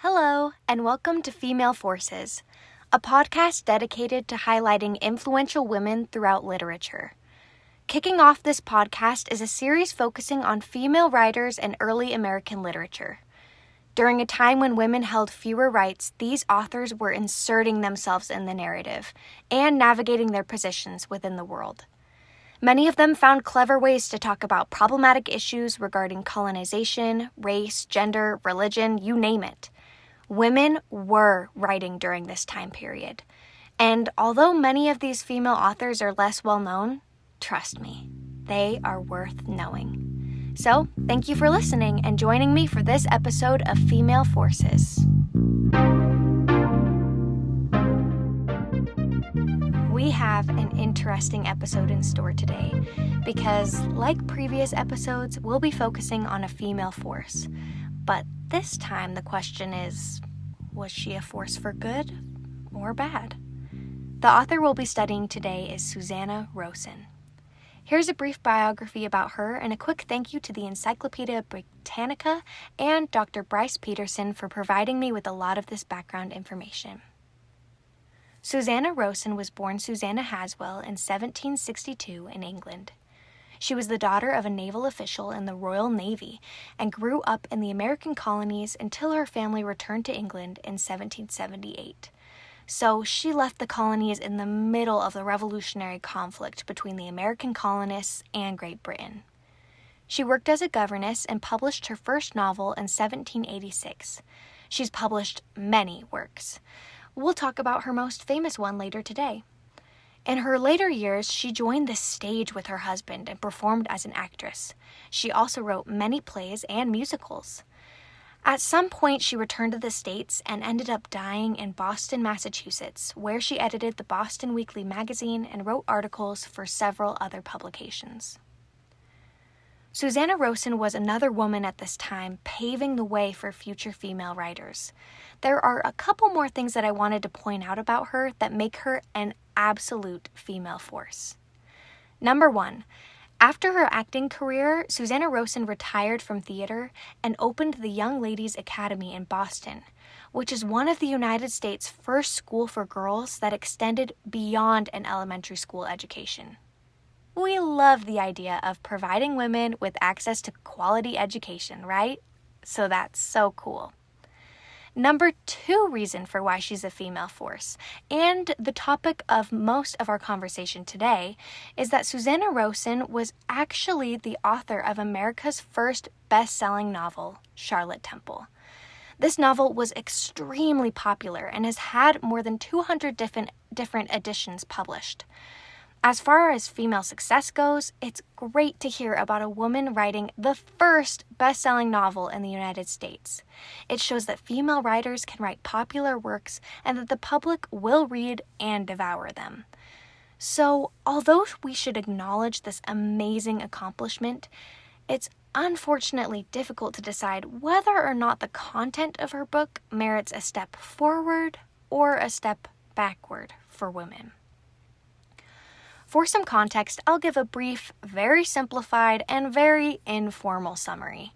Hello, and welcome to Female Forces, a podcast dedicated to highlighting influential women throughout literature. Kicking off this podcast is a series focusing on female writers and early American literature. During a time when women held fewer rights, these authors were inserting themselves in the narrative and navigating their positions within the world. Many of them found clever ways to talk about problematic issues regarding colonization, race, gender, religion, you name it. Women were writing during this time period. And although many of these female authors are less well known, trust me, they are worth knowing. So, thank you for listening and joining me for this episode of Female Forces. We have an interesting episode in store today because, like previous episodes, we'll be focusing on a female force. But this time the question is, was she a force for good or bad? The author we'll be studying today is Susanna Rowson. Here's a brief biography about her and a quick thank you to the Encyclopedia Britannica and Dr. Bryce Peterson for providing me with a lot of this background information. Susanna Rowson was born Susanna Haswell in 1762 in England. She was the daughter of a naval official in the Royal Navy and grew up in the American colonies until her family returned to England in 1778. So she left the colonies in the middle of the revolutionary conflict between the American colonists and Great Britain. She worked as a governess and published her first novel in 1786. She's published many works. We'll talk about her most famous one later today. In her later years, she joined the stage with her husband and performed as an actress. She also wrote many plays and musicals. At some point, she returned to the States and ended up dying in Boston, Massachusetts, where she edited the Boston Weekly magazine and wrote articles for several other publications. Susanna Rowson was another woman at this time, paving the way for future female writers. There are a couple more things that I wanted to point out about her that make her an absolute female force. Number one, after her acting career, Susanna Rowson retired from theater and opened the Young Ladies Academy in Boston, which is one of the United States' first school for girls that extended beyond an elementary school education. We love the idea of providing women with access to quality education, right? So that's so cool. Number two reason for why she's a female force, and the topic of most of our conversation today, is that Susanna Rowson was actually the author of America's first best-selling novel, Charlotte Temple. This novel was extremely popular and has had more than 200 different editions published. As far as female success goes, it's great to hear about a woman writing the first best-selling novel in the United States. It shows that female writers can write popular works and that the public will read and devour them. So, although we should acknowledge this amazing accomplishment, it's unfortunately difficult to decide whether or not the content of her book merits a step forward or a step backward for women. For some context, I'll give a brief, very simplified, and very informal summary.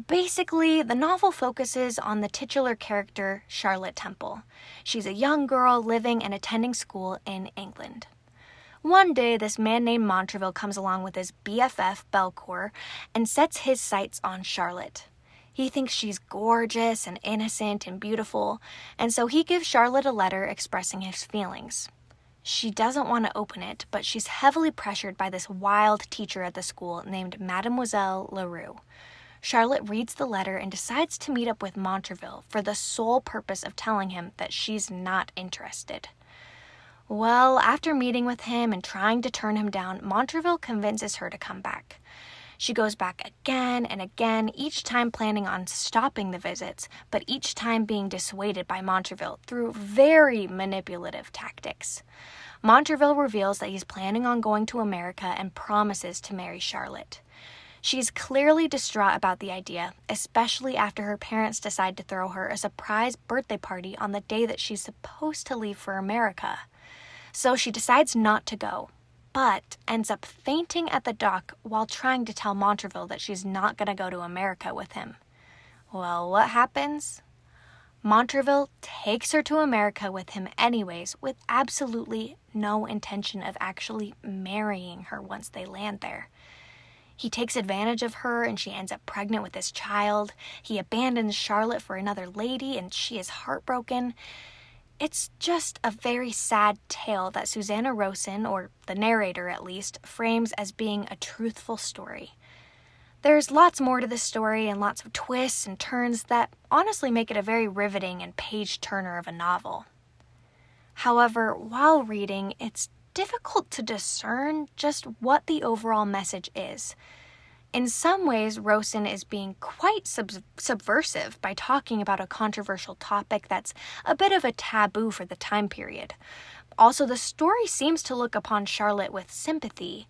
Basically, the novel focuses on the titular character, Charlotte Temple. She's a young girl living and attending school in England. One day, this man named Montraville comes along with his BFF, Belcour, and sets his sights on Charlotte. He thinks she's gorgeous and innocent and beautiful, and so he gives Charlotte a letter expressing his feelings. She doesn't want to open it, but she's heavily pressured by this wild teacher at the school named Mademoiselle Leroux. Charlotte reads the letter and decides to meet up with Montraville for the sole purpose of telling him that she's not interested. Well, after meeting with him and trying to turn him down, Montraville convinces her to come back. She goes back again and again, each time planning on stopping the visits, but each time being dissuaded by Montraville through very manipulative tactics. Montraville reveals that he's planning on going to America and promises to marry Charlotte. She's clearly distraught about the idea, especially after her parents decide to throw her a surprise birthday party on the day that she's supposed to leave for America. So she decides not to go, but ends up fainting at the dock while trying to tell Montraville that she's not going to go to America with him. Well, what happens? Montraville takes her to America with him anyways, with absolutely no intention of actually marrying her once they land there. He takes advantage of her and she ends up pregnant with this child. He abandons Charlotte for another lady and she is heartbroken. It's just a very sad tale that Susanna Rowson, or the narrator at least, frames as being a truthful story. There's lots more to this story and lots of twists and turns that honestly make it a very riveting and page-turner of a novel. However, while reading, it's difficult to discern just what the overall message is. In some ways, Rowson is being quite subversive by talking about a controversial topic that's a bit of a taboo for the time period. Also, the story seems to look upon Charlotte with sympathy,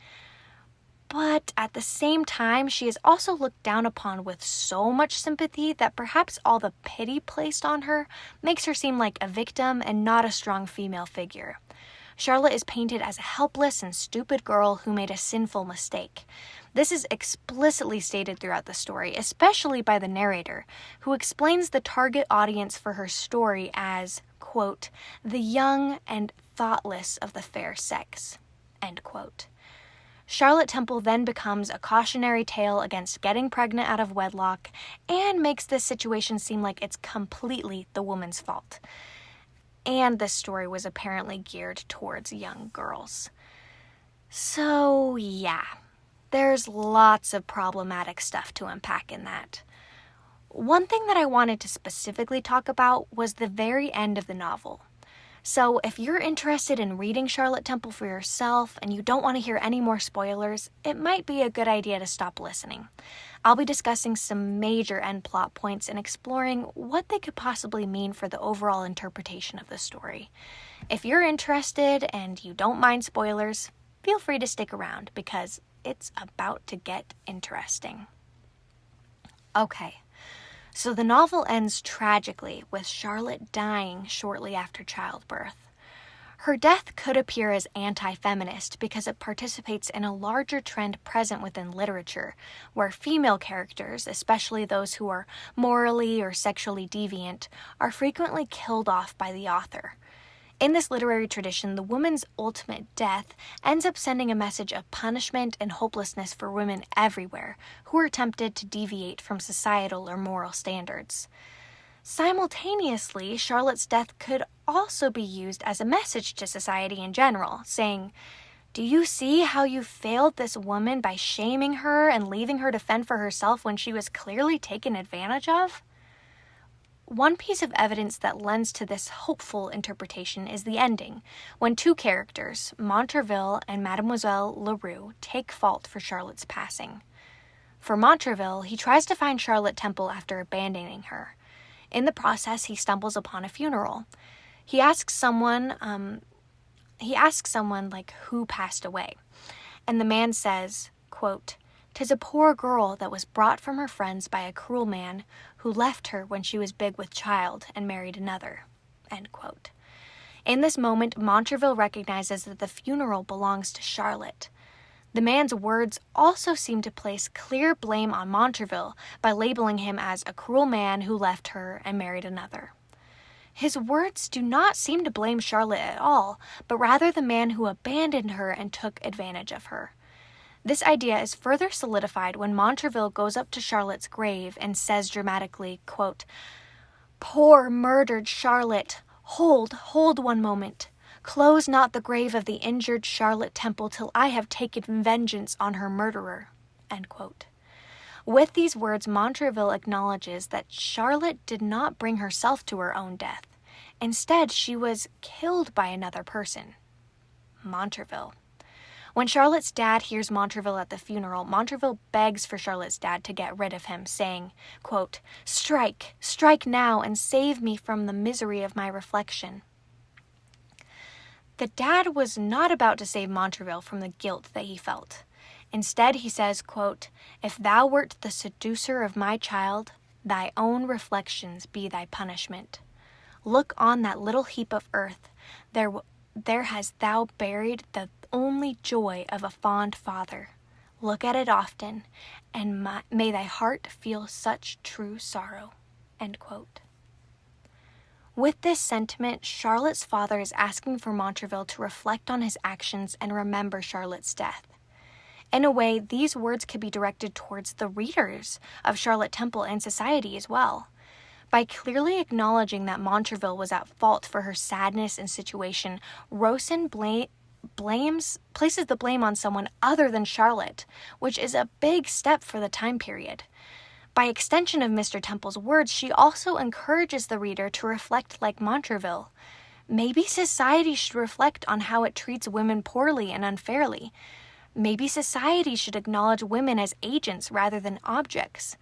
but at the same time, she is also looked down upon with so much sympathy that perhaps all the pity placed on her makes her seem like a victim and not a strong female figure. Charlotte is painted as a helpless and stupid girl who made a sinful mistake. This is explicitly stated throughout the story, especially by the narrator, who explains the target audience for her story as, quote, the young and thoughtless of the fair sex, end quote. Charlotte Temple then becomes a cautionary tale against getting pregnant out of wedlock and makes this situation seem like it's completely the woman's fault. And this story was apparently geared towards young girls. So, yeah, there's lots of problematic stuff to unpack in that. One thing that I wanted to specifically talk about was the very end of the novel. So if you're interested in reading Charlotte Temple for yourself and you don't want to hear any more spoilers, it might be a good idea to stop listening. I'll be discussing some major end plot points and exploring what they could possibly mean for the overall interpretation of the story. If you're interested and you don't mind spoilers, feel free to stick around because it's about to get interesting. Okay. So the novel ends tragically with Charlotte dying shortly after childbirth. Her death could appear as anti-feminist because it participates in a larger trend present within literature, where female characters, especially those who are morally or sexually deviant, are frequently killed off by the author. In this literary tradition, the woman's ultimate death ends up sending a message of punishment and hopelessness for women everywhere who are tempted to deviate from societal or moral standards. Simultaneously, Charlotte's death could also be used as a message to society in general, saying, "Do you see how you failed this woman by shaming her and leaving her to fend for herself when she was clearly taken advantage of?" One piece of evidence that lends to this hopeful interpretation is the ending, when two characters, Montraville and Mademoiselle Leroux, take fault for Charlotte's passing. For Montraville, he tries to find Charlotte Temple after abandoning her. In the process, he stumbles upon a funeral. He asks someone like, who passed away? And the man says, quote, "'Tis a poor girl that was brought from her friends by a cruel man who left her when she was big with child and married another," end quote. In this moment, Montraville recognizes that the funeral belongs to Charlotte. The man's words also seem to place clear blame on Montraville by labeling him as a cruel man who left her and married another. His words do not seem to blame Charlotte at all, but rather the man who abandoned her and took advantage of her. This idea is further solidified when Montraville goes up to Charlotte's grave and says dramatically, quote, "Poor murdered Charlotte, hold one moment. Close not the grave of the injured Charlotte Temple till I have taken vengeance on her murderer," end quote. With these words, Montraville acknowledges that Charlotte did not bring herself to her own death. Instead, she was killed by another person, Montraville. When Charlotte's dad hears Montraville at the funeral, Montraville begs for Charlotte's dad to get rid of him, saying, quote, strike now and save me from the misery of my reflection." The dad was not about to save Montraville from the guilt that he felt. Instead, he says, quote, "If thou wert the seducer of my child, thy own reflections be thy punishment. Look on that little heap of earth, there hast thou buried the only joy of a fond father. Look at it often, and may thy heart feel such true sorrow," end quote. With this sentiment, Charlotte's father is asking for Montraville to reflect on his actions and remember Charlotte's death. In a way, these words could be directed towards the readers of Charlotte Temple and society as well. By clearly acknowledging that Montraville was at fault for her sadness and situation, Rowson places the blame on someone other than Charlotte, which is a big step for the time period. By extension of Mr. Temple's words, she also encourages the reader to reflect like Montraville. Maybe society should reflect on how it treats women poorly and unfairly. Maybe society should acknowledge women as agents rather than objects.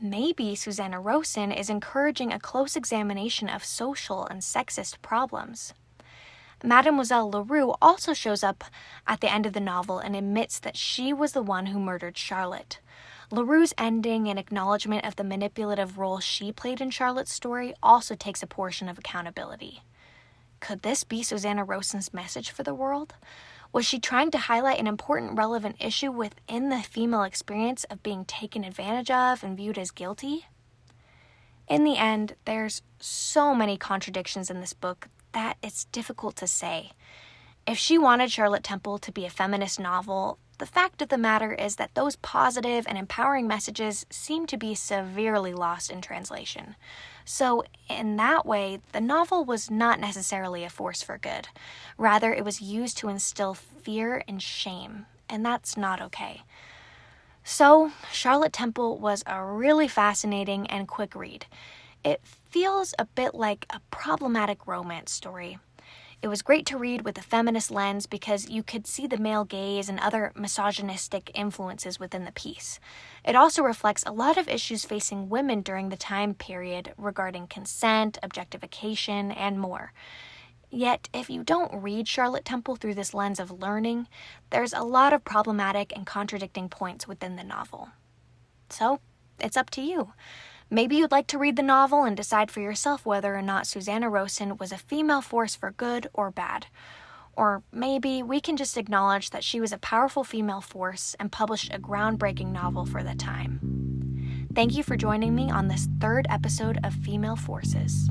Maybe Susanna Rowson is encouraging a close examination of social and sexist problems. Mademoiselle Leroux also shows up at the end of the novel and admits that she was the one who murdered Charlotte. Leroux's ending and acknowledgement of the manipulative role she played in Charlotte's story also takes a portion of accountability. Could this be Susanna Rowson's message for the world? Was she trying to highlight an important relevant issue within the female experience of being taken advantage of and viewed as guilty? In the end, there's so many contradictions in this book that it's difficult to say. If she wanted Charlotte Temple to be a feminist novel, the fact of the matter is that those positive and empowering messages seem to be severely lost in translation. So, in that way, the novel was not necessarily a force for good. Rather, it was used to instill fear and shame, and that's not okay. So, Charlotte Temple was a really fascinating and quick read. It feels a bit like a problematic romance story. It was great to read with a feminist lens because you could see the male gaze and other misogynistic influences within the piece. It also reflects a lot of issues facing women during the time period regarding consent, objectification, and more. Yet, if you don't read Charlotte Temple through this lens of learning, there's a lot of problematic and contradicting points within the novel. So, it's up to you. Maybe you'd like to read the novel and decide for yourself whether or not Susanna Rowson was a female force for good or bad. Or maybe we can just acknowledge that she was a powerful female force and published a groundbreaking novel for the time. Thank you for joining me on this third episode of Female Forces.